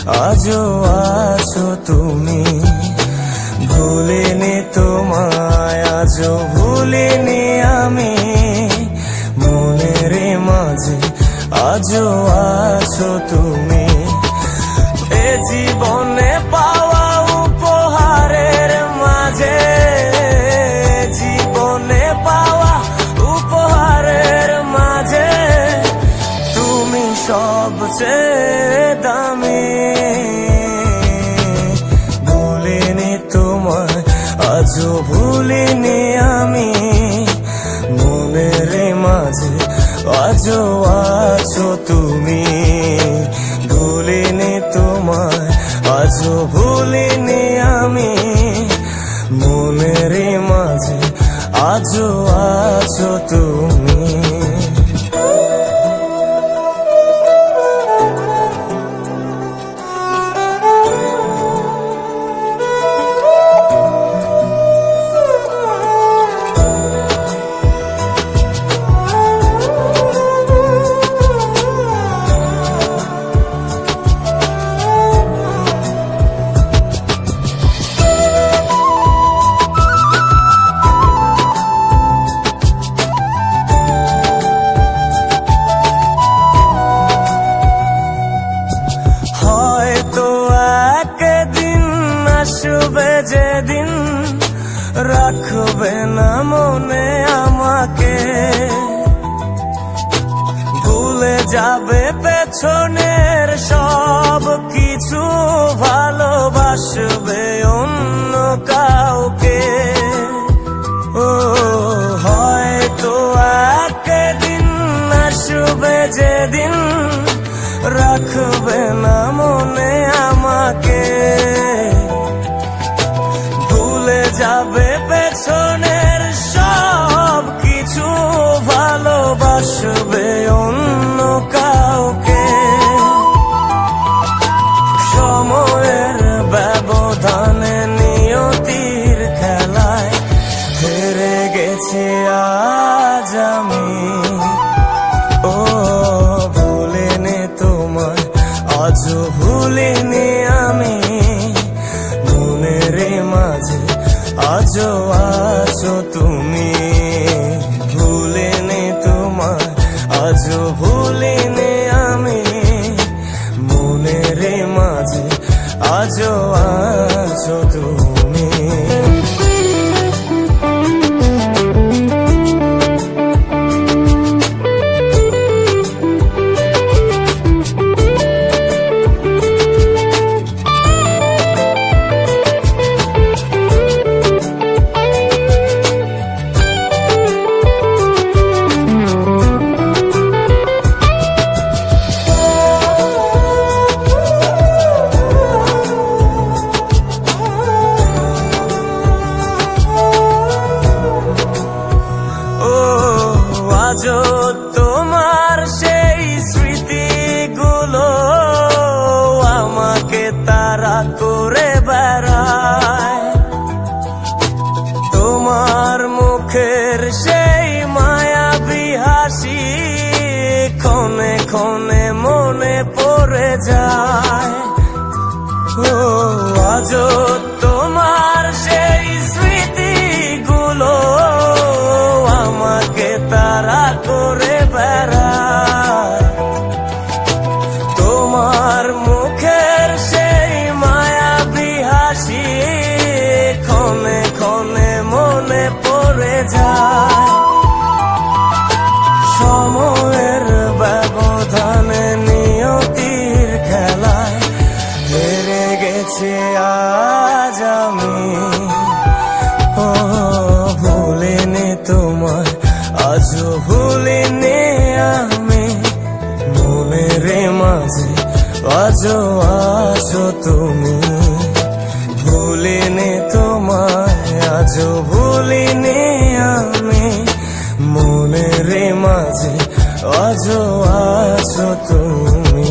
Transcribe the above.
আজও আছো তুমি। ভুলিনি তোমায়, আজও ভুলিনি আমি, মনের মাঝে আজও আছো তুমি। এ জীবনে পাওয়া উপহারের মাঝে, জীবনে পাওয়া উপহারের মাঝে তুমি সবচেয়ে দামি। ভুলিনি তোমায়, আজও ভুলিনি আমি, মনের মাঝে আজও আছো তুমি। ভুলিনি তোমায়, আজও ভুলিনি আমি, মনের মাঝে আজও আছো তুমি। আসবে যেদিন রাখবে না মনে আমাকে, ভুলে যাবে পেছনের সব কিছু, ভালোবাসবে অন্য কাউকে। ও হয়তো একদিন আসবে যেদিন রাখবে না মনে আমাকে, যাবে পেছনের সব কিছু, ভালোবাসবে অন্য কাউকে। সময়ের ব্যবধানে নিয়তির খেলায় হেরে গেছি আজ আমি। ও ভুলিনি তোমায়, আজও ভুলিনি আমি, মনের মাঝে আজও আছো তুমি। ভুলিনি তোমায়, আজও ভুলিনি আমি, মনের মাঝে আজও আছো তুমি। আজও তোমার সেই স্মৃতিগুলো আমাকে তাড়া করে বেড়ায়, তোমার মুখের সেই মায়াবী হাসি ক্ষণে ক্ষণে মনে পড়ে যায়। ও আজও তোমার সেই স্মৃতিগুলো আমাকে তাড়া করে বেড়ায়, তোমার মুখের সেই মায়াবী হাসি ক্ষণে ক্ষণে মনে পড়ে যায়। সময়ের ব্যবধানে নিয়তির খেলায় হেরে গেছি আজ আমি। ও ভুলিনি তোমায়, আজও ভুলিনি আমি, মনের মাঝে আজও আছো তুমি। ভুলিনি তোমায়, আজও ভুলিনি আমি, মনের মাঝে আজও আছো তুমি।